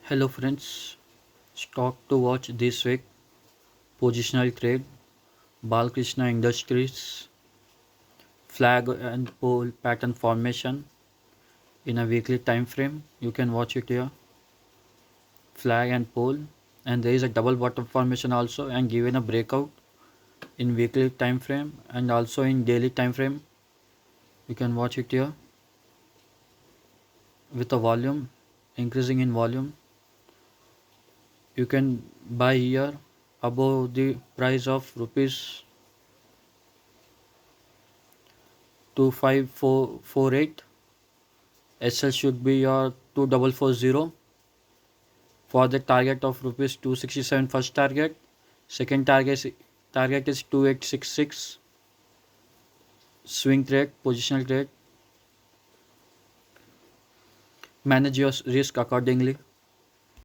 Hello friends, stock to watch this week: positional trade, Balkrishna Industries, flag and pole pattern formation in a weekly time frame. You can watch it here, flag and pole, and there is a double bottom formation also, and given a breakout in weekly time frame and also in daily time frame. You can watch it here with a volume increasing in volume. You can buy here above the price of rupees 25448. SL should be your 2440 for the target of rupees 267 first target. Second target is 2866. Swing trade, positional trade. Manage your risk accordingly.